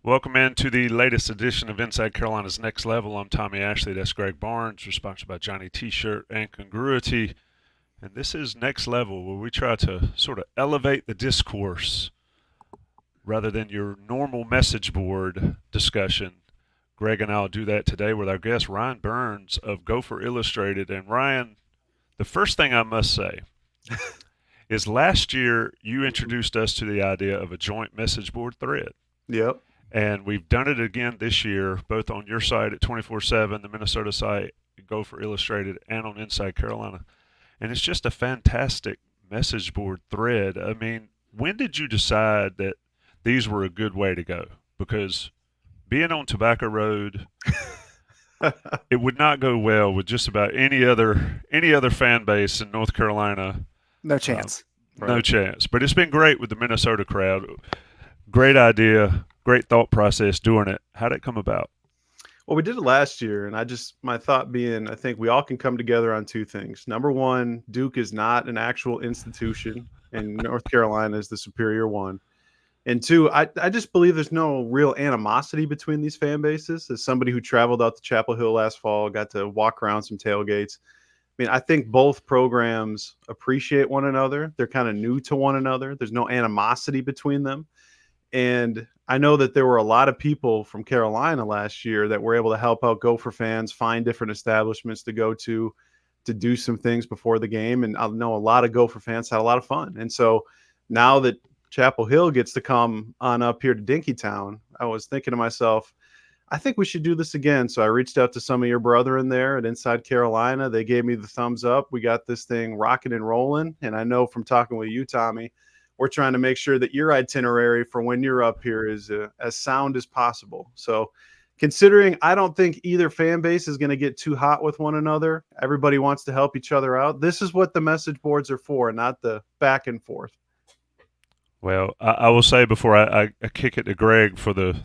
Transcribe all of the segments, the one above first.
Welcome into the latest edition of Inside Carolina's Next Level. I'm Tommy Ashley. That's Greg Barnes. We're sponsored by Johnny T-Shirt and Congruity. And this is Next Level, where we try to sort of elevate the discourse rather than your normal message board discussion. Greg and I will do that today with our guest, Ryan Burns of Gopher Illustrated. And Ryan, the first thing I must say is last year you introduced us to the idea of a joint message board thread. Yep. And we've done it again this year, both on your site at 24/7, the Minnesota site, Gopher Illustrated, and on Inside Carolina. And it's just a fantastic message board thread. I mean, when did you decide that these were a good way to go? Because being on Tobacco Road, it would not go well with just about any other fan base in North Carolina. No Uh, chance. no Right. chance. But it's been great with the Minnesota crowd. Great idea, great thought process doing it. How did it come about? Well, we did it last year, and my thought being, I think we all can come together on two things. Number one, Duke is not an actual institution, and North Carolina is the superior one. And two, I just believe there's no real animosity between these fan bases. As somebody who traveled out to Chapel Hill last fall, got to walk around some tailgates. I mean, I think both programs appreciate one another. They're kind of new to one another. There's no animosity between them. And I know that there were a lot of people from Carolina last year that were able to help out Gopher fans find different establishments to go to do some things before the game. And I know a lot of Gopher fans had a lot of fun. And so now that Chapel Hill gets to come on up here to Dinkytown, I was thinking to myself, I think we should do this again. So I reached out to some of your brethren there at Inside Carolina. They gave me the thumbs up. We got this thing rocking and rolling. And I know from talking with you, Tommy, we're trying to make sure that your itinerary for when you're up here is as sound as possible. So considering I don't think either fan base is going to get too hot with one another, everybody wants to help each other out. This is what the message boards are for, not the back and forth. Well, I will say before I kick it to Greg for the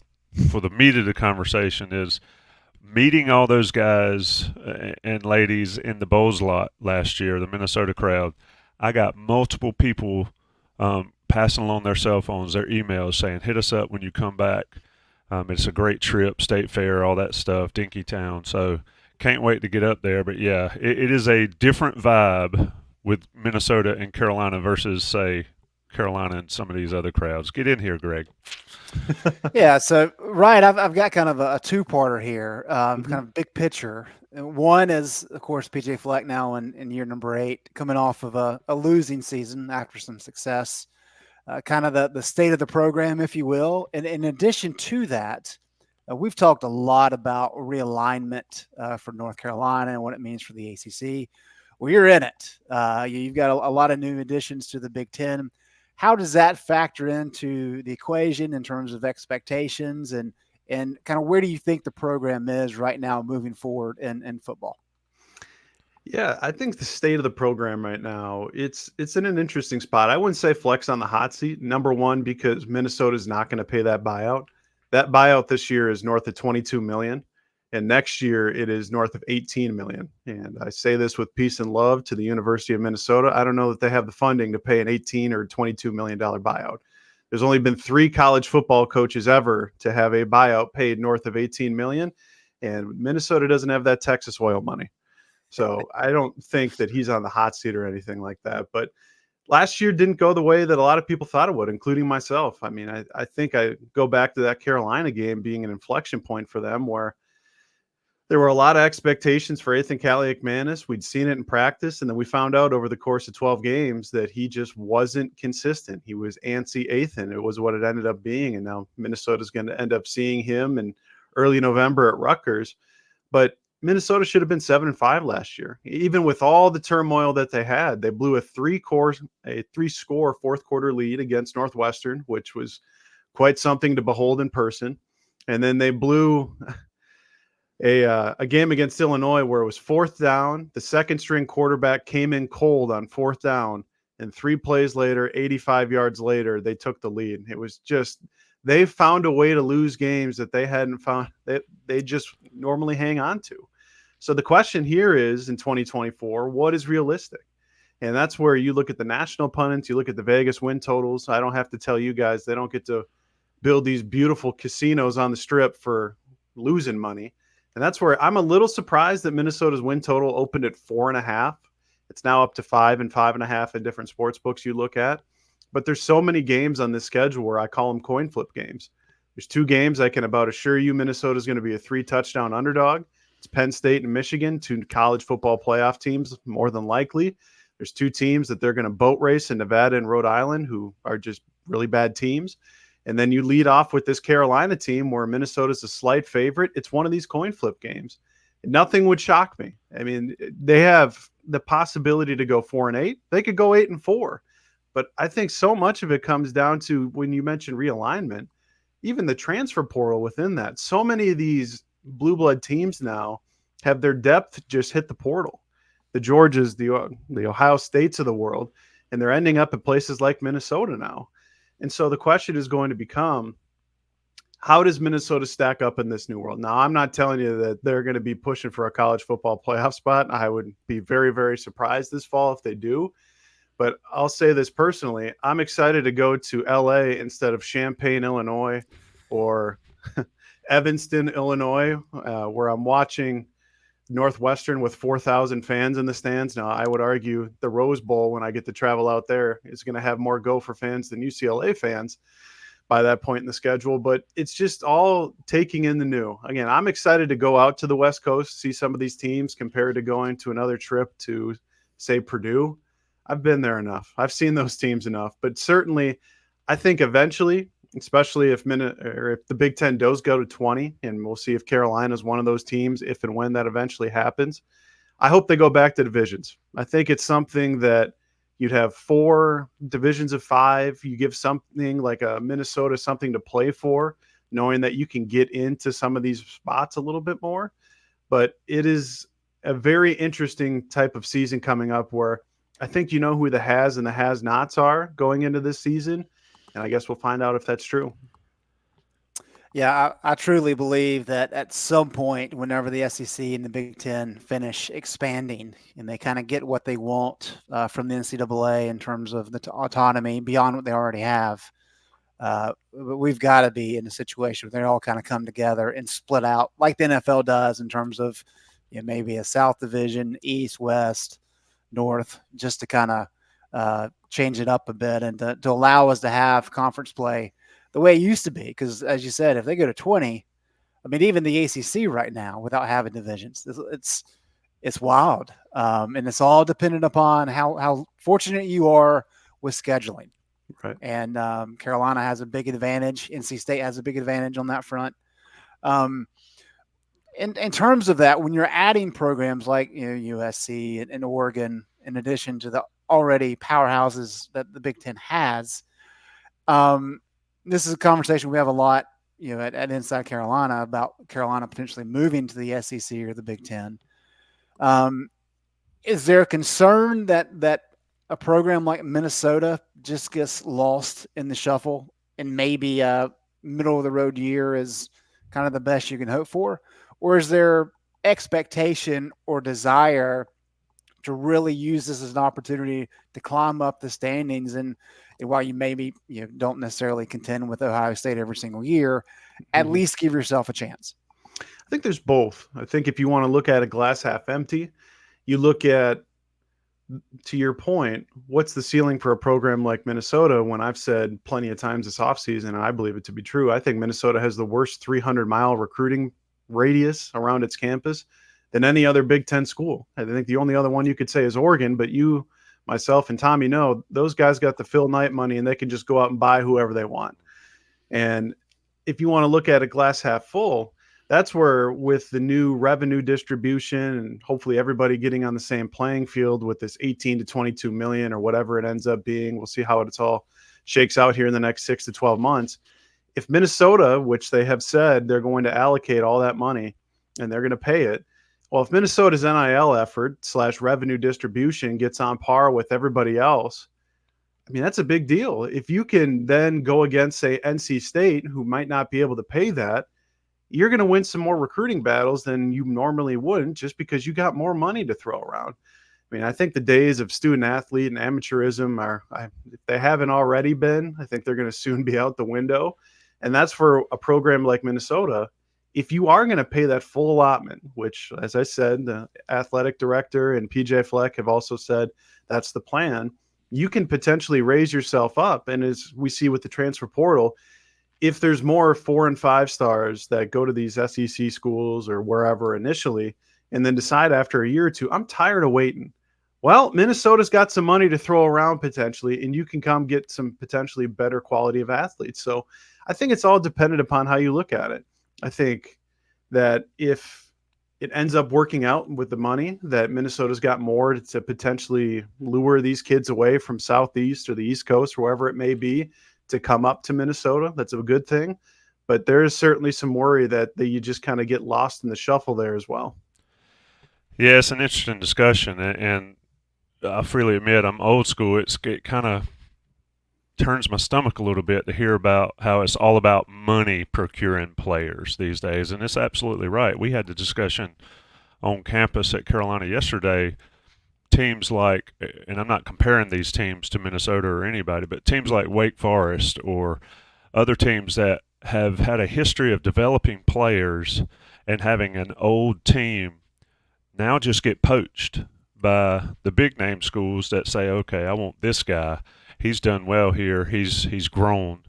meat of the conversation is meeting all those guys and ladies in the Bowls lot last year, the Minnesota crowd. I got multiple people passing along their cell phones, their emails saying, hit us up when you come back. It's a great trip, State Fair, all that stuff, Dinkytown. So can't wait to get up there. But yeah, it is a different vibe with Minnesota and Carolina versus, say, Carolina and some of these other crowds. Get in here, Greg. Yeah. So, Ryan, I've got kind of a two-parter here, Mhm. kind of big picture. And one is, of course, PJ Fleck now in year number 8, coming off of a losing season after some success, kind of the state of the program, if you will. And in addition to that, we've talked a lot about realignment for North Carolina and what it means for the ACC. Well, you're in it. You've got a lot of new additions to the Big Ten. How does that factor into the equation in terms of expectations and kind of where do you think the program is right now moving forward in football? Yeah, I think the state of the program right now, it's in an interesting spot. I wouldn't say Flex on the hot seat. Number one, because Minnesota's not going to pay that buyout. That buyout this year is north of 22 million, and next year it is north of 18 million. And I say this with peace and love to the University of Minnesota. I don't know that they have the funding to pay an 18 or 22 million dollar buyout. There's only been 3 college football coaches ever to have a buyout paid north of 18 million, and Minnesota doesn't have that Texas oil money. So I don't think that he's on the hot seat or anything like that. But last year didn't go the way that a lot of people thought it would, including myself. I mean, I think I go back to that Carolina game being an inflection point for them where there were a lot of expectations for Ethan Kaliak-Manis. We'd seen it in practice, and then we found out over the course of 12 games that he just wasn't consistent. He was antsy Ethan. It was what it ended up being, and now Minnesota's going to end up seeing him in early November at Rutgers. But Minnesota should have been 7-5 last year. Even with all the turmoil that they had, they blew a three-score fourth quarter lead against Northwestern, which was quite something to behold in person. And then they blew a game against Illinois where it was fourth down. The second string quarterback came in cold on fourth down, and 3 plays later, 85 yards later, they took the lead. It was just they found a way to lose games that they hadn't found that they just normally hang on to. So the question here is in 2024, what is realistic? And that's where you look at the national pundits, you look at the Vegas win totals. I don't have to tell you guys they don't get to build these beautiful casinos on the strip for losing money. And that's where I'm a little surprised that Minnesota's win total opened at 4.5. It's now up to 5 and 5.5 in different sports books you look at. But there's so many games on this schedule where I call them coin flip games. There's 2 games I can about assure you Minnesota's going to be a 3-touchdown underdog. It's Penn State and Michigan, 2 college football playoff teams, more than likely. There's 2 teams that they're going to boat race in Nevada and Rhode Island, who are just really bad teams. And then you lead off with this Carolina team where Minnesota's a slight favorite. It's one of these coin flip games. Nothing would shock me. I mean, they have the possibility to go 4-8. They could go 8-4. But I think so much of it comes down to, when you mentioned realignment, even the transfer portal within that. So many of these blue blood teams now have their depth just hit the portal. The Georgias, the Ohio States of the world, and they're ending up at places like Minnesota now. And so the question is going to become, how does Minnesota stack up in this new world? Now, I'm not telling you that they're going to be pushing for a college football playoff spot. I would be very, very surprised this fall if they do. But I'll say this personally, I'm excited to go to LA instead of Champaign, Illinois, or Evanston, Illinois, where I'm watching Northwestern with 4,000 fans in the stands. Now, I would argue the Rose Bowl, when I get to travel out there, is going to have more Gopher fans than UCLA fans by that point in the schedule. But it's just all taking in the new. Again, I'm excited to go out to the West Coast, see some of these teams compared to going to another trip to, say, Purdue. I've been there enough. I've seen those teams enough. But certainly, I think eventually, especially if the Big Ten does go to 20, and we'll see if Carolina is one of those teams, if and when that eventually happens, I hope they go back to divisions. I think it's something that you'd have 4 divisions of 5. You give something like a Minnesota something to play for, knowing that you can get into some of these spots a little bit more. But it is a very interesting type of season coming up where I think you know who the has and the has-nots are going into this season. And I guess we'll find out if that's true. Yeah, I truly believe that at some point, whenever the SEC and the Big Ten finish expanding and they kind of get what they want from the NCAA in terms of the autonomy beyond what they already have, we've got to be in a situation where they all kind of come together and split out like the NFL does in terms of maybe a South Division, East, West, North, just to kind of change it up a bit and to allow us to have conference play the way it used to be. Because as you said, if they go to 20, I mean, even the ACC right now without having divisions, it's wild. And it's all dependent upon how fortunate you are with scheduling. Right. And Carolina has a big advantage. NC State has a big advantage on that front. In terms of that, when you're adding programs like USC and Oregon, in addition to the already powerhouses that the Big Ten has, this is a conversation we have a lot, at Inside Carolina about Carolina potentially moving to the SEC or the Big Ten. Is there a concern that a program like Minnesota just gets lost in the shuffle and maybe a middle of the road year is kind of the best you can hope for? Or is there expectation or desire to really use this as an opportunity to climb up the standings? And while you maybe don't necessarily contend with Ohio State every single year, at least give yourself a chance. I think there's both. I think if you want to look at a glass half empty, you look at, to your point, what's the ceiling for a program like Minnesota? When I've said plenty of times this offseason, and I believe it to be true, I think Minnesota has the worst 300-mile recruiting radius around its campus than any other Big Ten school. I think the only other one you could say is Oregon, but you, myself, and Tommy know those guys got the Phil Knight money and they can just go out and buy whoever they want. And if you want to look at a glass half full, that's where, with the new revenue distribution and hopefully everybody getting on the same playing field with this 18 to 22 million or whatever it ends up being, we'll see how it's all shakes out here in the next 6 to 12 months. If Minnesota, which they have said they're going to allocate all that money and they're going to pay it, well, if Minnesota's NIL effort / revenue distribution gets on par with everybody else, I mean, that's a big deal. If you can then go against, say, NC State, who might not be able to pay that, you're going to win some more recruiting battles than you normally wouldn't, just because you got more money to throw around. I mean, I think the days of student athlete and amateurism if they haven't already been, I think they're going to soon be out the window. And that's for a program like Minnesota. If you are going to pay that full allotment, which, as I said, the athletic director and PJ Fleck have also said that's the plan, you can potentially raise yourself up. And as we see with the transfer portal, if there's more 4 and 5 stars that go to these SEC schools or wherever initially, and then decide after a year or two, I'm tired of waiting. Well, Minnesota's got some money to throw around potentially, and you can come get some potentially better quality of athletes. So I think it's all dependent upon how you look at it. I think that if it ends up working out with the money, that Minnesota's got more to potentially lure these kids away from Southeast or the East Coast, wherever it may be, to come up to Minnesota. That's a good thing. But there is certainly some worry that you just kind of get lost in the shuffle there as well. Yeah, it's an interesting discussion, and I freely admit I'm old school. It kind of turns my stomach a little bit to hear about how it's all about money procuring players these days, and it's absolutely right. We had the discussion on campus at Carolina yesterday. Teams like, and I'm not comparing these teams to Minnesota or anybody, but teams like Wake Forest or other teams that have had a history of developing players and having an old team now just get poached by the big name schools that say, okay, I want this guy. He's done well here. He's grown.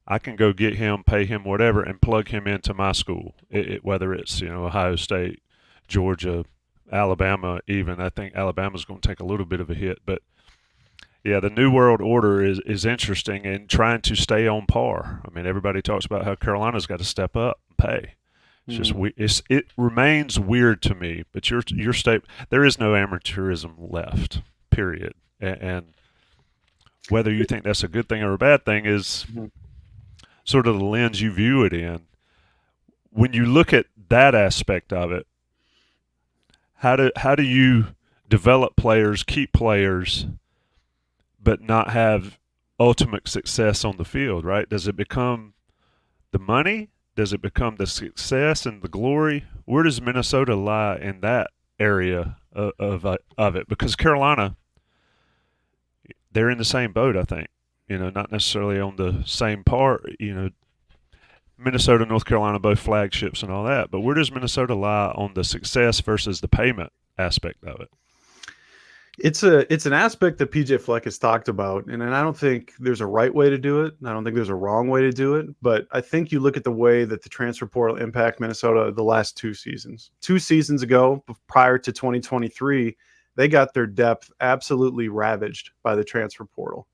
I can go get him, pay him whatever, and plug him into my school. Whether it's Ohio State, Georgia, Alabama, even. I think Alabama's going to take a little bit of a hit, but yeah, the New World Order is interesting and trying to stay on par. I mean, everybody talks about how Carolina's got to step up and pay. It's it remains weird to me, but your state, there is no amateurism left, period. And whether you think that's a good thing or a bad thing is sort of the lens you view it in. When you look at that aspect of it, how do you develop players, keep players, but not have ultimate success on the field, right? Does it become the money? Does it become the success and the glory? Where does Minnesota lie in that area of it? Because Carolina, they're in the same boat, I think. Not necessarily on the same part. Minnesota, North Carolina, both flagships and all that. But where does Minnesota lie on the success versus the payment aspect of it? It's an aspect that PJ Fleck has talked about, and I don't think there's a right way to do it. I don't think there's a wrong way to do it, but I think you look at the way that the transfer portal impacted Minnesota the last 2 seasons. 2 seasons ago, prior to 2023, they got their depth absolutely ravaged by the transfer portal,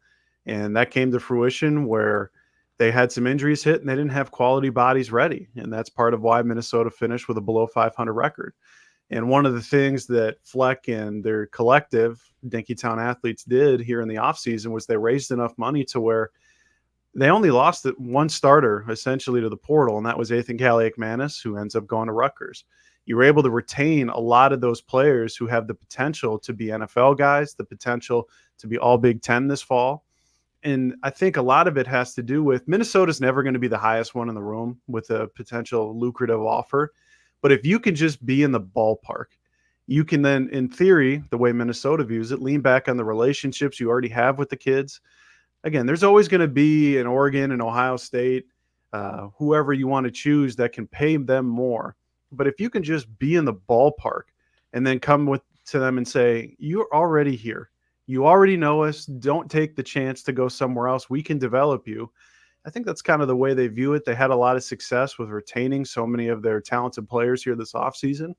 and that came to fruition where they had some injuries hit and they didn't have quality bodies ready, and that's part of why Minnesota finished with a below 500 record. And one of the things that Fleck and their collective, Dinkytown Athletes, did here in the offseason was they raised enough money to where they only lost one starter essentially to the portal, and that was Ethan Kaliak-Manis, who ends up going to Rutgers. You were able to retain a lot of those players who have the potential to be NFL guys, the potential to be all Big Ten this fall. And I think a lot of it has to do with Minnesota's never going to be the highest one in the room with a potential lucrative offer. But if you can just be in the ballpark, you can then, in theory, the way Minnesota views it, lean back on the relationships you already have with the kids. Again, there's always going to be an Oregon and Ohio State, whoever you want to choose that can pay them more. But if you can just be in the ballpark and then come to them and say, you're already here. You already know us. Don't take the chance to go somewhere else. We can develop you. I think that's kind of the way they view it. They had a lot of success with retaining so many of their talented players here this offseason.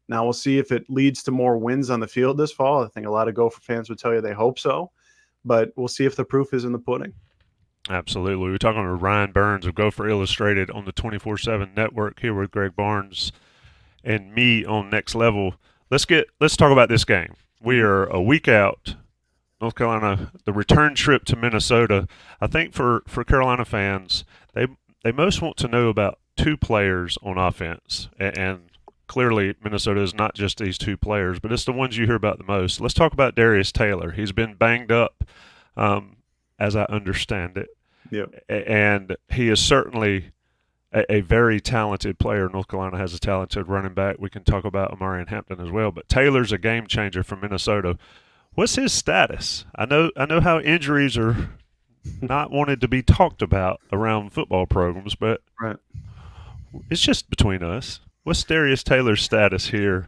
Now we'll see if it leads to more wins on the field this fall. I think a lot of Gopher fans would tell you they hope so, but we'll see if the proof is in the pudding. Absolutely. We're talking to Ryan Burns of Gopher Illustrated on the 24/7 network here with Greg Barnes and me on Next Level. Let's talk about this game. We are a week out. North Carolina, the return trip to Minnesota. I think for Carolina fans, they most want to know about 2 players on offense, and clearly Minnesota is not just these 2 players, but it's the ones you hear about the most. Let's talk about Darius Taylor. He's been banged up, as I understand it. Yep. And he is certainly a very talented player. North Carolina has a talented running back. We can talk about Amarian Hampton as well, but Taylor's a game changer for Minnesota. What's his status? I know how injuries are not wanted to be talked about around football programs, but Right. it's just between us. What's Darius Taylor's status here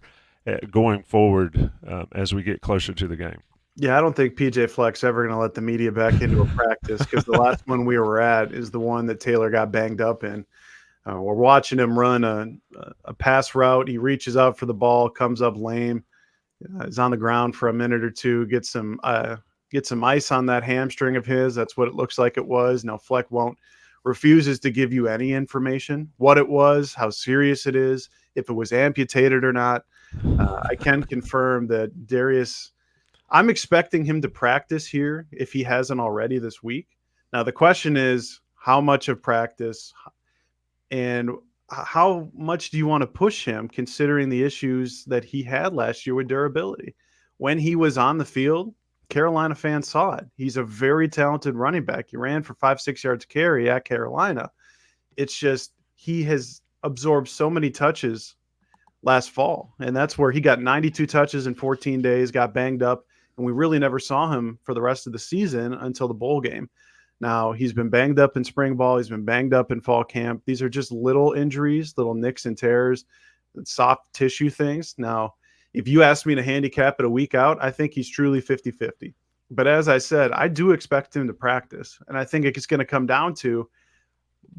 going forward as we get closer to the game? Yeah, I don't think PJ Fleck's ever going to let the media back into a practice because the last one we were at is the one that Taylor got banged up in. We're watching him run a pass route. He reaches out for the ball, comes up lame, is on the ground for a minute or two, get some ice on that hamstring of his. That's what it looks like it was. Now Fleck refuses to give you any information, what it was, how serious it is, if it was amputated or not. I can confirm that Darius, I'm expecting him to practice here if he hasn't already this week. Now, the question is how much of practice and how much do you want to push him considering the issues that he had last year with durability? When he was on the field, Carolina fans saw it. He's a very talented running back. He ran for 5-6 yards carry at Carolina. It's just he has absorbed so many touches last fall, and that's where he got 92 touches in 14 days, got banged up, and we really never saw him for the rest of the season until the bowl game. Now, he's been banged up in spring ball. He's been banged up in fall camp. These are just little injuries, little nicks and tears, soft tissue things. Now, if you ask me to handicap it a week out, I think he's truly 50-50. But as I said, I do expect him to practice, and I think it's going to come down to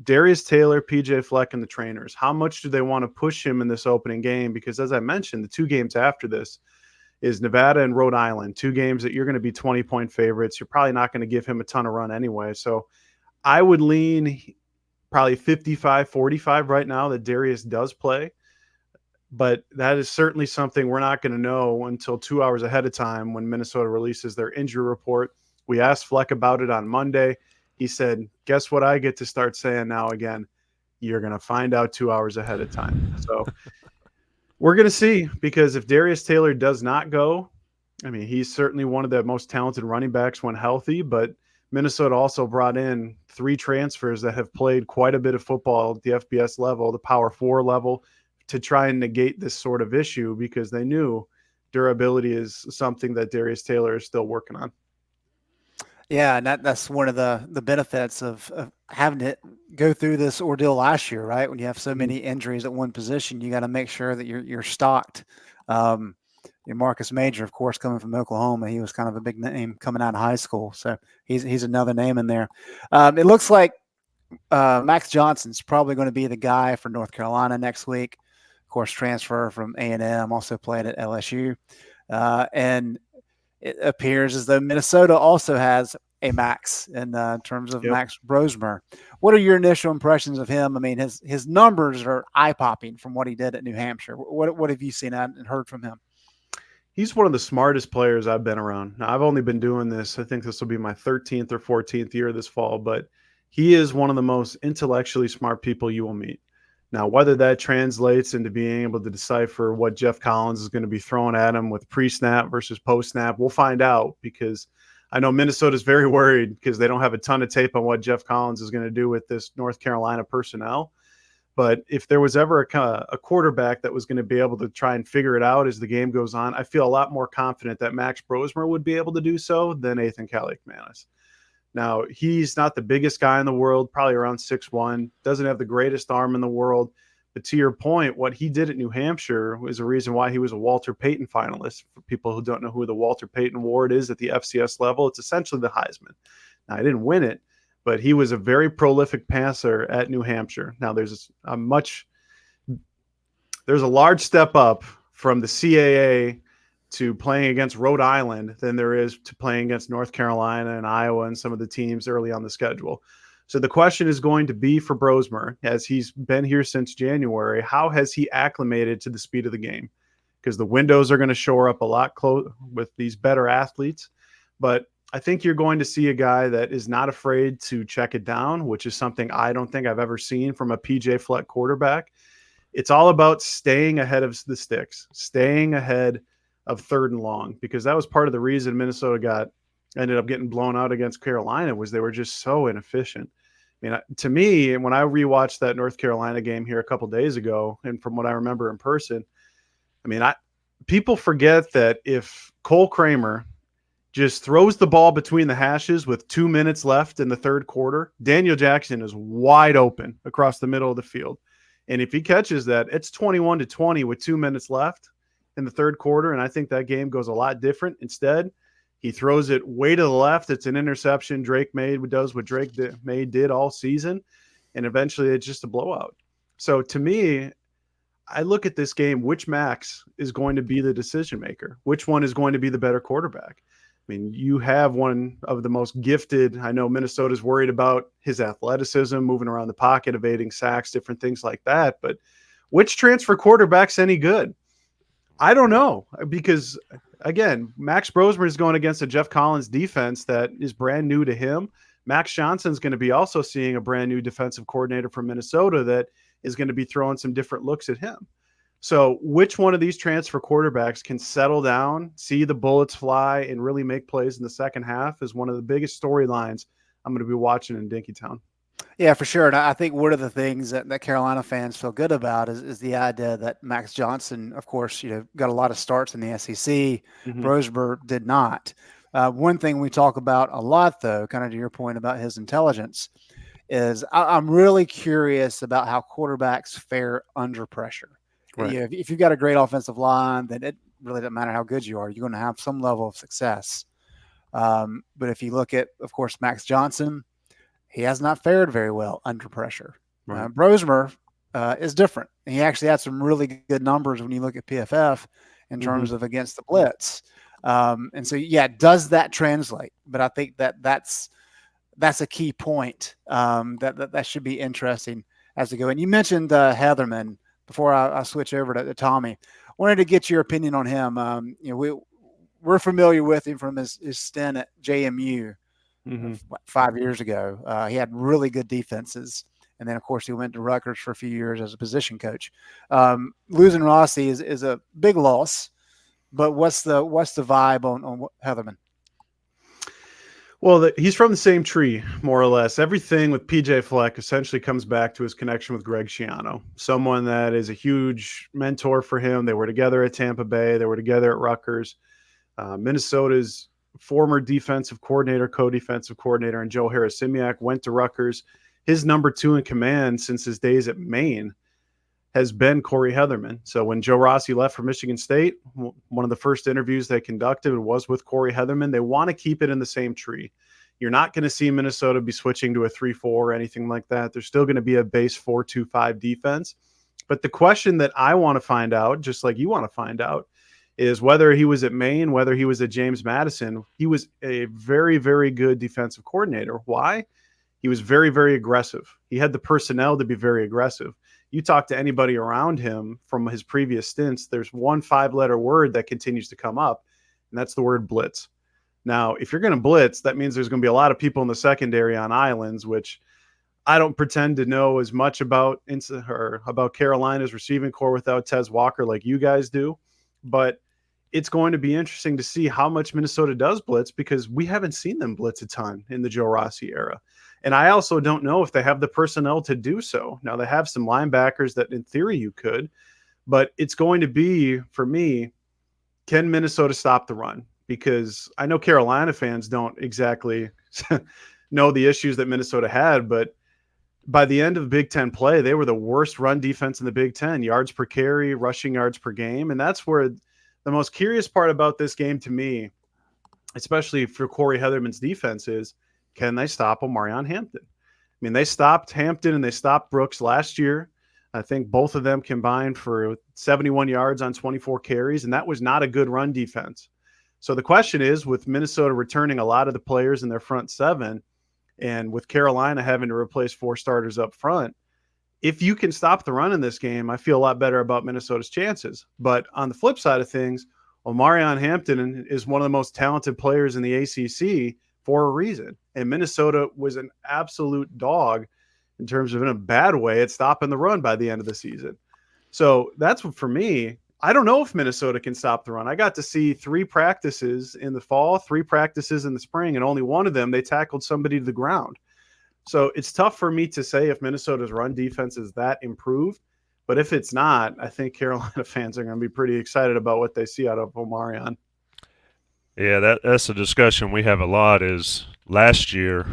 Darius Taylor, PJ Fleck, and the trainers. How much do they want to push him in this opening game? Because as I mentioned, the two games after this is Nevada and Rhode Island, two games that you're going to be 20-point favorites. You're probably not going to give him a ton of run anyway. So I would lean probably 55-45 right now that Darius does play. But that is certainly something we're not going to know until 2 hours ahead of time when Minnesota releases their injury report. We asked Fleck about it on Monday. He said, guess what I get to start saying now again? You're going to find out 2 hours ahead of time. So we're going to see, because if Darius Taylor does not go, I mean, he's certainly one of the most talented running backs when healthy, but Minnesota also brought in 3 transfers that have played quite a bit of football at the FBS level, the Power 4 level, to try and negate this sort of issue because they knew durability is something that Darius Taylor is still working on. Yeah, and that's one of the benefits of having to go through this ordeal last year, right? When you have so many injuries at one position, you got to make sure that you're stocked. Marcus Major, of course, coming from Oklahoma, he was kind of a big name coming out of high school, so he's another name in there. It looks like Max Johnson's probably going to be the guy for North Carolina next week. Of course, transfer from A&M, also played at LSU, and it appears as though Minnesota also has a Max in terms of Max Brosmer. What are your initial impressions of him? I mean, his numbers are eye-popping from what he did at New Hampshire. What have you seen and heard from him? He's one of the smartest players I've been around. Now, I've only been doing this, I think this will be my 13th or 14th year this fall, but he is one of the most intellectually smart people you will meet. Now, whether that translates into being able to decipher what Jeff Collins is going to be throwing at him with pre-snap versus post-snap, we'll find out, because I know Minnesota's very worried because they don't have a ton of tape on what Jeff Collins is going to do with this North Carolina personnel. But if there was ever a quarterback that was going to be able to try and figure it out as the game goes on, I feel a lot more confident that Max Brosmer would be able to do so than Nathan Kaliakmanis. Now, he's not the biggest guy in the world, probably around 6'1", doesn't have the greatest arm in the world. But to your point, what he did at New Hampshire was a reason why he was a Walter Payton finalist. For people who don't know who the Walter Payton Award is at the FCS level, it's essentially the Heisman. Now, I didn't win it, but he was a very prolific passer at New Hampshire. Now, there's a large step up from the CAA to playing against Rhode Island than there is to playing against North Carolina and Iowa and some of the teams early on the schedule. So the question is going to be for Brosmer, as he's been here since January, how has he acclimated to the speed of the game? Because the windows are going to shore up a lot with these better athletes. But I think you're going to see a guy that is not afraid to check it down, which is something I don't think I've ever seen from a PJ Fleck quarterback. It's all about staying ahead of the sticks, staying ahead of 3rd and long, because that was part of the reason Minnesota ended up getting blown out against Carolina, was they were just so inefficient. I mean, to me, when I rewatched that North Carolina game here a couple of days ago, and from what I remember in person, I mean, people forget that if Cole Kramer just throws the ball between the hashes with 2 minutes left in the third quarter. Daniel Jackson is wide open across the middle of the field. And if he catches that, it's 21-20 with 2 minutes left in the third quarter. And I think that game goes a lot different. Instead, he throws it way to the left. It's an interception. Drake does what Drake did all season. And eventually it's just a blowout. So to me, I look at this game, which Max is going to be the decision maker? Which one is going to be the better quarterback? I mean, you have one of the most gifted. I know Minnesota's worried about his athleticism, moving around the pocket, evading sacks, different things like that. But which transfer quarterback's any good? I don't know, because, again, Max Brosmer is going against a Jeff Collins defense that is brand new to him. Max Johnson's going to be also seeing a brand new defensive coordinator from Minnesota that is going to be throwing some different looks at him. So which one of these transfer quarterbacks can settle down, see the bullets fly, and really make plays in the second half is one of the biggest storylines I'm going to be watching in Dinkytown. Yeah, for sure. And I think one of the things that Carolina fans feel good about is the idea that Max Johnson, of course, got a lot of starts in the SEC. Mm-hmm. Brosmer did not. One thing we talk about a lot, though, kind of to your point about his intelligence, is I'm really curious about how quarterbacks fare under pressure. Right. If you've got a great offensive line, then it really doesn't matter how good you are. You're going to have some level of success. But if you look at, of course, Max Johnson, he has not fared very well under pressure. Right. Brosmer is different. He actually had some really good numbers when you look at PFF in terms of against the blitz. And so, yeah, does that translate? But I think that's a key point that should be interesting as we go. And you mentioned Heatherman before I switch over to Tommy. Wanted to get your opinion on him. We're familiar with him from his stint at JMU 5 years ago. He had really good defenses. And then, of course, he went to Rutgers for a few years as a position coach. Losing Rossi is a big loss. But what's the vibe on Heatherman? Well, he's from the same tree, more or less. Everything with PJ Fleck essentially comes back to his connection with Greg Schiano, someone that is a huge mentor for him. They were together at Tampa Bay. They were together at Rutgers. Minnesota's former defensive coordinator, co-defensive coordinator, and Joe Harris-Simiak went to Rutgers. His number 2 in command since his days at Maine has been Corey Heatherman. So when Joe Rossi left for Michigan State, one of the first interviews they conducted was with Corey Heatherman. They want to keep it in the same tree. You're not going to see Minnesota be switching to a 3-4 or anything like that. There's still going to be a base 4-2-5 defense. But the question that I want to find out, just like you want to find out, is whether he was at Maine, whether he was at James Madison, he was a very, very good defensive coordinator. Why? He was very, very aggressive. He had the personnel to be very aggressive. You talk to anybody around him from his previous stints, there's one 5-letter word that continues to come up, and that's the word blitz. Now, if you're going to blitz, that means there's going to be a lot of people in the secondary on islands, which I don't pretend to know as much about Carolina's receiving core without Tez Walker like you guys do. But it's going to be interesting to see how much Minnesota does blitz, because we haven't seen them blitz a ton in the Joe Rossi era. And I also don't know if they have the personnel to do so. Now, they have some linebackers that in theory you could, but it's going to be, for me, can Minnesota stop the run? Because I know Carolina fans don't exactly know the issues that Minnesota had, but by the end of Big Ten play, they were the worst run defense in the Big Ten, yards per carry, rushing yards per game. And that's where the most curious part about this game to me, especially for Corey Heatherman's defense, is can they stop Omarion Hampton? I mean, they stopped Hampton and they stopped Brooks last year. I think both of them combined for 71 yards on 24 carries, and that was not a good run defense. So the question is, with Minnesota returning a lot of the players in their front 7, and with Carolina having to replace 4 starters up front, if you can stop the run in this game, I feel a lot better about Minnesota's chances. But on the flip side of things, Omarion Hampton is one of the most talented players in the ACC for a reason. And Minnesota was an absolute dog in terms of, in a bad way, at stopping the run by the end of the season. So that's what, for me, I don't know if Minnesota can stop the run. I got to see 3 practices in the fall, 3 practices in the spring, and only one of them they tackled somebody to the ground. So it's tough for me to say if Minnesota's run defense is that improved. But if it's not, I think Carolina fans are going to be pretty excited about what they see out of Omarion. Yeah, that's a discussion we have a lot. Is last year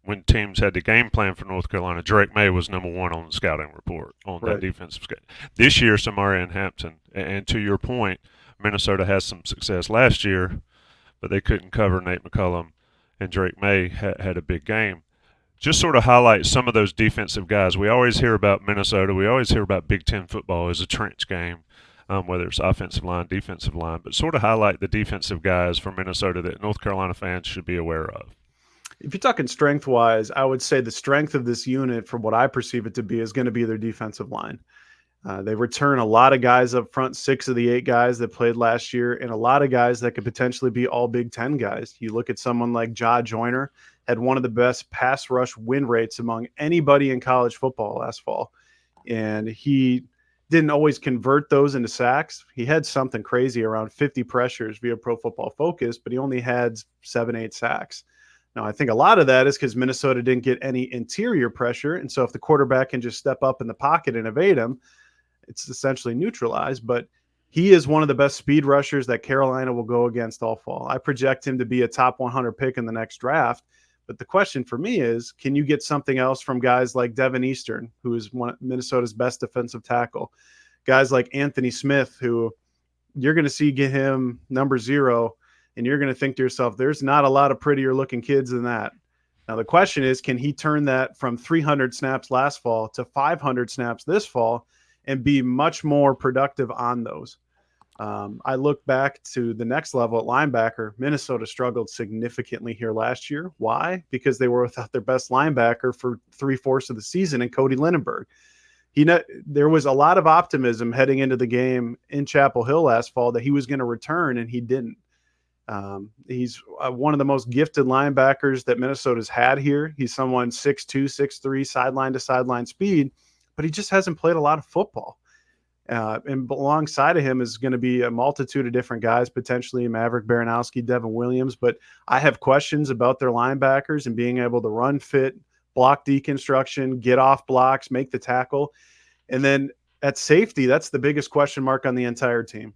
when teams had the game plan for North Carolina, Drake May was number one on the scouting report on that Right. defensive scale. This year, Samaria and Hampton. And to your point, Minnesota has some success last year, but they couldn't cover Nate McCullum, and Drake May had a big game. Just sort of highlight some of those defensive guys. We always hear about Minnesota. We always hear about Big Ten football as a trench game, whether it's offensive line, defensive line, but sort of highlight the defensive guys from Minnesota that North Carolina fans should be aware of. If you're talking strength wise, I would say the strength of this unit, from what I perceive it to be, is going to be their defensive line. They return a lot of guys up front, 6 of the 8 guys that played last year, and a lot of guys that could potentially be all Big Ten guys. You look at someone like Ja Joyner, had one of the best pass rush win rates among anybody in college football last fall. And he didn't always convert those into sacks. He had something crazy around 50 pressures via Pro Football Focus, but he only had 7, 8 sacks. Now, I think a lot of that is because Minnesota didn't get any interior pressure. And so if the quarterback can just step up in the pocket and evade him, it's essentially neutralized. But he is one of the best speed rushers that Carolina will go against all fall. I project him to be a top 100 pick in the next draft. But the question for me is, can you get something else from guys like Devin Eastern, who is one of Minnesota's best defensive tackle? Guys like Anthony Smith, who you're going to see get him number 0, and you're going to think to yourself, there's not a lot of prettier looking kids than that. Now, the question is, can he turn that from 300 snaps last fall to 500 snaps this fall and be much more productive on those? I look back to the next level at linebacker. Minnesota struggled significantly here last year. Why? Because they were without their best linebacker for 3/4 of the season in Cody Lindenberg. There was a lot of optimism heading into the game in Chapel Hill last fall that he was going to return, and he didn't. He's one of the most gifted linebackers that Minnesota's had here. He's someone 6'2", 6'3", sideline to sideline speed, but he just hasn't played a lot of football. And alongside of him is going to be a multitude of different guys, potentially Maverick Baranowski, Devin Williams. But I have questions about their linebackers and being able to run fit, block deconstruction, get off blocks, make the tackle. And then at safety, that's the biggest question mark on the entire team.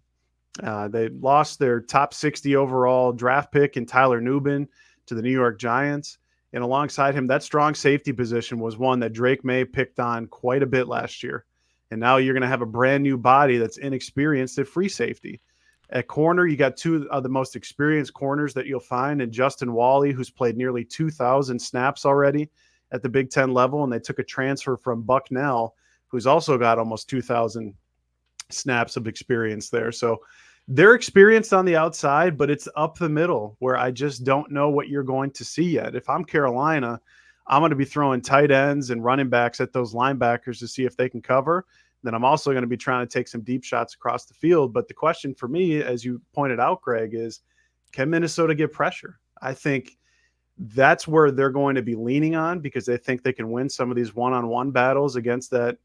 They lost their top 60 overall draft pick in Tyler Nubin to the New York Giants. And alongside him, that strong safety position was one that Drake May picked on quite a bit last year. And now you're going to have a brand new body that's inexperienced at free safety. At corner, you got 2 of the most experienced corners that you'll find in Justin Wally, who's played nearly 2,000 snaps already at the Big Ten level. And they took a transfer from Bucknell, who's also got almost 2,000 snaps of experience there. So they're experienced on the outside, but it's up the middle where I just don't know what you're going to see yet. If I'm Carolina, I'm going to be throwing tight ends and running backs at those linebackers to see if they can cover. Then I'm also going to be trying to take some deep shots across the field. But the question for me, as you pointed out, Greg, is can Minnesota get pressure? I think that's where they're going to be leaning on, because they think they can win some of these one-on-one battles against that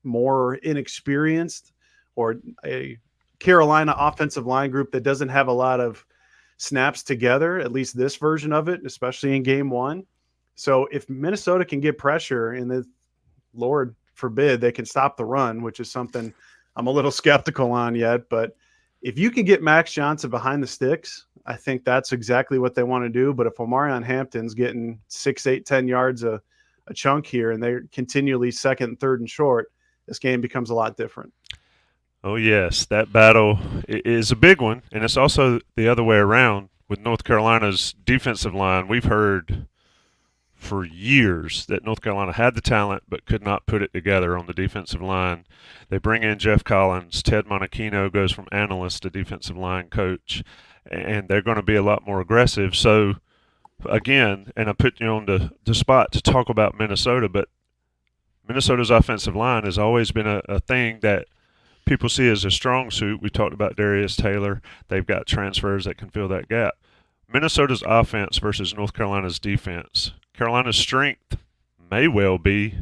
more inexperienced or a Carolina offensive line group that doesn't have a lot of snaps together, at least this version of it, especially in game 1. So if Minnesota can get pressure, and the Lord forbid they can stop the run, which is something I'm a little skeptical on yet, but if you can get Max Johnson behind the sticks, I think that's exactly what they want to do. But if Omarion Hampton's getting 6, 8, 10 yards a chunk here, and they're continually 2nd, 3rd, and short, this game becomes a lot different. Oh, yes, that battle is a big one, and it's also the other way around with North Carolina's defensive line. We've heard for years that North Carolina had the talent but could not put it together on the defensive line. They bring in Jeff Collins. Ted Monachino goes from analyst to defensive line coach, and they're going to be a lot more aggressive. So, again, and I put you on the spot to talk about Minnesota, but Minnesota's offensive line has always been a thing that people see as a strong suit. We talked about Darius Taylor. They've got transfers that can fill that gap. Minnesota's offense versus North Carolina's defense. Carolina's strength may well be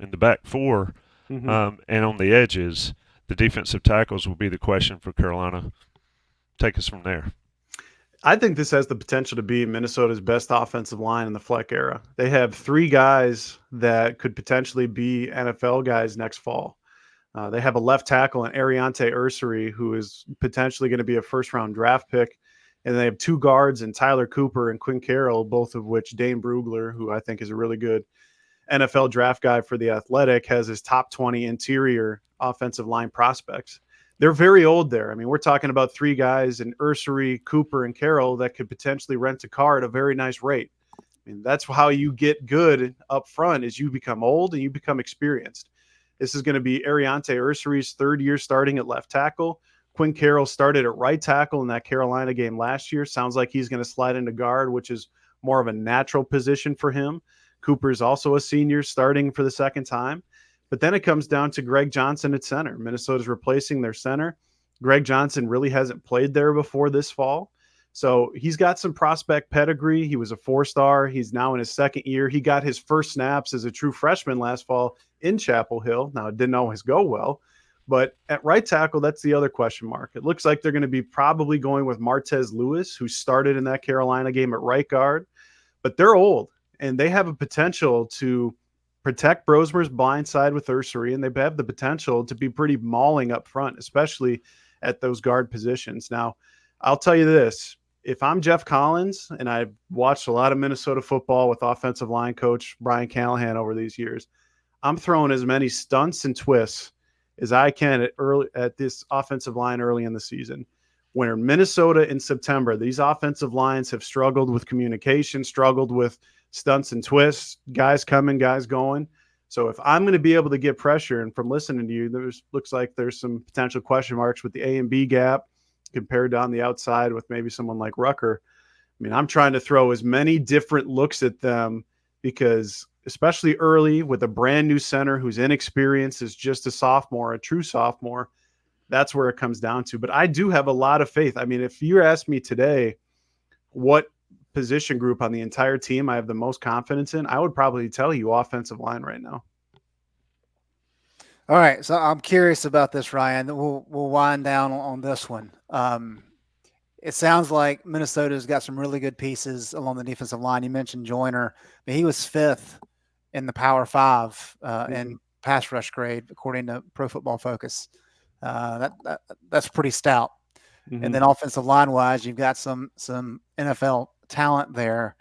in the back 4 and on the edges. The defensive tackles will be the question for Carolina. Take us from there. I think this has the potential to be Minnesota's best offensive line in the Fleck era. They have 3 guys that could potentially be NFL guys next fall. They have a left tackle in Ariante Ursary, who is potentially going to be a first-round draft pick. And they have two guards in Tyler Cooper and Quinn Carroll, both of which Dane Brugler, who I think is a really good NFL draft guy for the Athletic, has his top 20 interior offensive line prospects. They're very old there. I mean, we're talking about three guys in Ursery, Cooper, and Carroll that could potentially rent a car at a very nice rate. I mean, that's how you get good up front is you become old and you become experienced. This is going to be Ariante Ursery's third year starting at left tackle. Quinn Carroll started at right tackle in that Carolina game last year. Sounds like he's going to slide into guard, which is more of a natural position for him. Cooper's also a senior starting for the second time. But then it comes down to Greg Johnson at center. Minnesota's replacing their center. Greg Johnson really hasn't played there before this fall. So he's got some prospect pedigree. He was a 4-star. He's now in his second year. He got his first snaps as a true freshman last fall in Chapel Hill. Now, it didn't always go well. But at right tackle, that's the other question mark. It looks like they're going to be probably going with Martez Lewis, who started in that Carolina game at right guard. But they're old, and they have a potential to protect Brosmer's blind side with Ursery, and they have the potential to be pretty mauling up front, especially at those guard positions. Now, I'll tell you this. If I'm Jeff Collins, and I've watched a lot of Minnesota football with offensive line coach Brian Callahan over these years, I'm throwing as many stunts and twists as I can at this offensive line early in the season. When in Minnesota in September, these offensive lines have struggled with communication, struggled with stunts and twists, guys coming, guys going. So if I'm going to be able to get pressure, and from listening to you, looks like there's some potential question marks with the A and B gap compared to on the outside with maybe someone like Rucker. I mean, I'm trying to throw as many different looks at them because especially early with a brand new center who's inexperienced, is just a sophomore, a true sophomore, that's where it comes down to. But I do have a lot of faith. I mean, if you asked me today what position group on the entire team I have the most confidence in, I would probably tell you offensive line right now. All right, so I'm curious about this, Ryan. We'll wind down on this one. It sounds like Minnesota's got some really good pieces along the defensive line. You mentioned Joyner, but he was fifth in the Power 5 in pass rush grade, according to Pro Football Focus. That's pretty stout. Mm-hmm. And then offensive line wise, you've got some NFL talent there.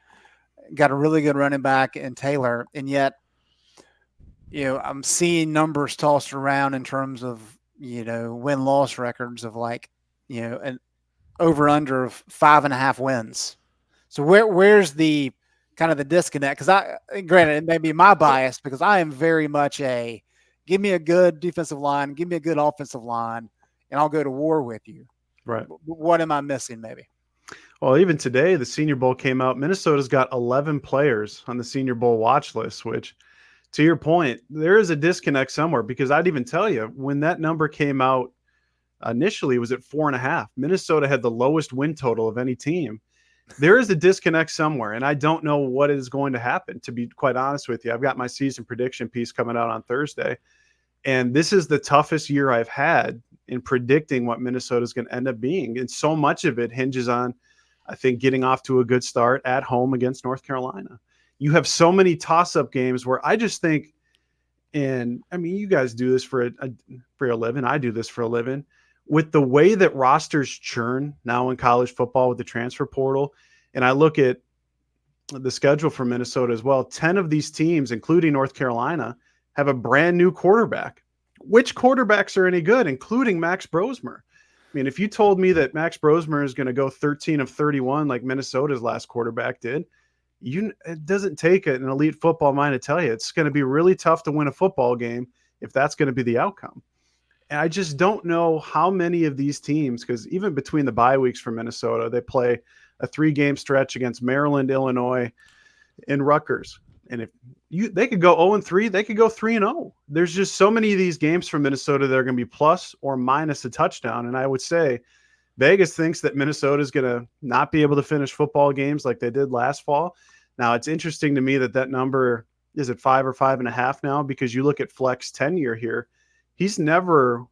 Got a really good running back in Taylor, and yet, I'm seeing numbers tossed around in terms of win-loss records of an over/under of 5.5 wins. So where's the kind of the disconnect? Because granted, it may be my bias because I am very much give me a good defensive line, give me a good offensive line, and I'll go to war with you. Right. What am I missing maybe? Well, even today, the Senior Bowl came out. Minnesota's got 11 players on the Senior Bowl watch list, which, to your point, there is a disconnect somewhere because I'd even tell you when that number came out initially, it was at 4.5. Minnesota had the lowest win total of any team. There is a disconnect somewhere, and I don't know what is going to happen, to be quite honest with you. I've got my season prediction piece coming out on Thursday, and this is the toughest year I've had in predicting what Minnesota is going to end up being. And so much of it hinges on, I think, getting off to a good start at home against North Carolina. You have so many toss-up games where I just think, and I mean, you guys do this for a living. I do this for a living. With the way that rosters churn now in college football with the transfer portal, and I look at the schedule for Minnesota as well, 10 of these teams, including North Carolina, have a brand new quarterback. Which quarterbacks are any good, including Max Brosmer? I mean, if you told me that Max Brosmer is going to go 13 of 31 like Minnesota's last quarterback did, it doesn't take an elite football mind to tell you it's going to be really tough to win a football game if that's going to be the outcome. And I just don't know how many of these teams, because even between the bye weeks for Minnesota, they play a 3-game stretch against Maryland, Illinois, and Rutgers. And if they could go 0-3, they could go 3-0. There's just so many of these games from Minnesota that are going to be plus or minus a touchdown. And I would say Vegas thinks that Minnesota is going to not be able to finish football games like they did last fall. Now, it's interesting to me that number is at 5 or 5.5 now, because you look at Fleck's tenure here. He's never,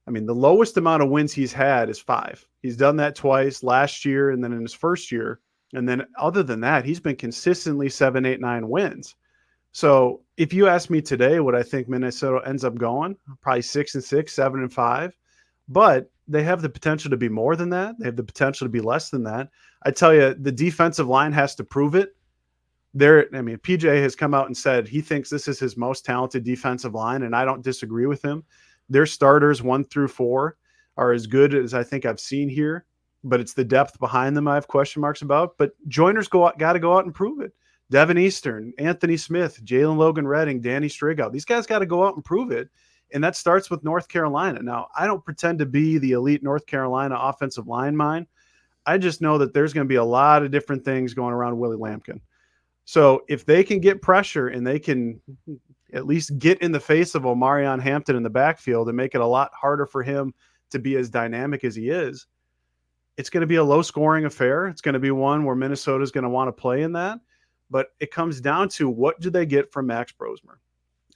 the lowest amount of wins he's had is 5. He's done that twice, last year and then in his first year. And then other than that, he's been consistently 7, 8, 9 wins. So if you ask me today what I think Minnesota ends up going, probably 6-6, 7-5. But they have the potential to be more than that. They have the potential to be less than that. I tell you, the defensive line has to prove it. PJ has come out and said he thinks this is his most talented defensive line, and I don't disagree with him. Their starters 1 through 4 are as good as I think I've seen here, but it's the depth behind them I have question marks about. But Joiners got to go out and prove it. Devin Eastern, Anthony Smith, Jalen Logan Redding, Danny Strigout. These guys got to go out and prove it. And that starts with North Carolina. Now, I don't pretend to be the elite North Carolina offensive line mind. I just know that there's going to be a lot of different things going around Willie Lampkin. So if they can get pressure and they can at least get in the face of Omarion Hampton in the backfield and make it a lot harder for him to be as dynamic as he is, it's going to be a low-scoring affair. It's going to be one where Minnesota is going to want to play in that. But it comes down to, what do they get from Max Brosmer?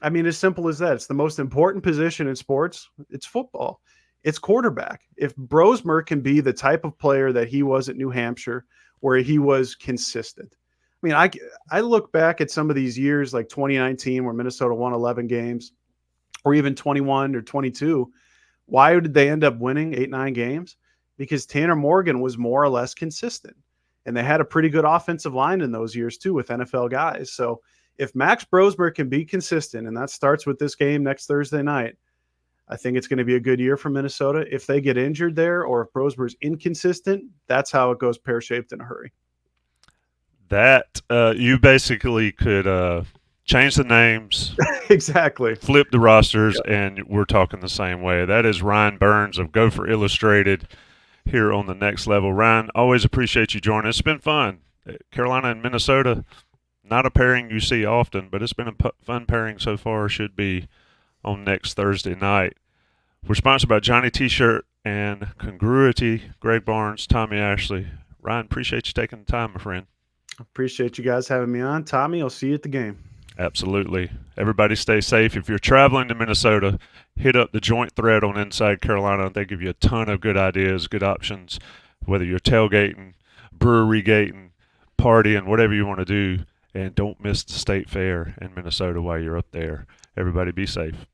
I mean, as simple as that. It's the most important position in sports. It's football. It's quarterback. If Brosmer can be the type of player that he was at New Hampshire, where he was consistent. I mean, I look back at some of these years like 2019 where Minnesota won 11 games, or even 21 or 22. Why did they end up winning 8-9 games? Because Tanner Morgan was more or less consistent. And they had a pretty good offensive line in those years too with NFL guys. So if Max Brosmer can be consistent, and that starts with this game next Thursday night, I think it's going to be a good year for Minnesota. If they get injured there, or if Brosmer's inconsistent, that's how it goes pear-shaped in a hurry. That you basically could change the names, exactly, flip the rosters, and we're talking the same way. That is Ryan Burns of Gopher Illustrated here on the Next Level. Ryan, always appreciate you joining us. It's been fun. Carolina and Minnesota, not a pairing you see often, but it's been a fun pairing so far. Should be on next Thursday night. We're sponsored by Johnny T-Shirt and Congruity, Greg Barnes, Tommy Ashley. Ryan, appreciate you taking the time, my friend. Appreciate you guys having me on. Tommy, I'll see you at the game. Absolutely. Everybody stay safe. If you're traveling to Minnesota, hit up the Joint Thread on Inside Carolina. They give you a ton of good ideas, good options, whether you're tailgating, brewery gating, partying, whatever you want to do. And don't miss the state fair in Minnesota while you're up there. Everybody be safe.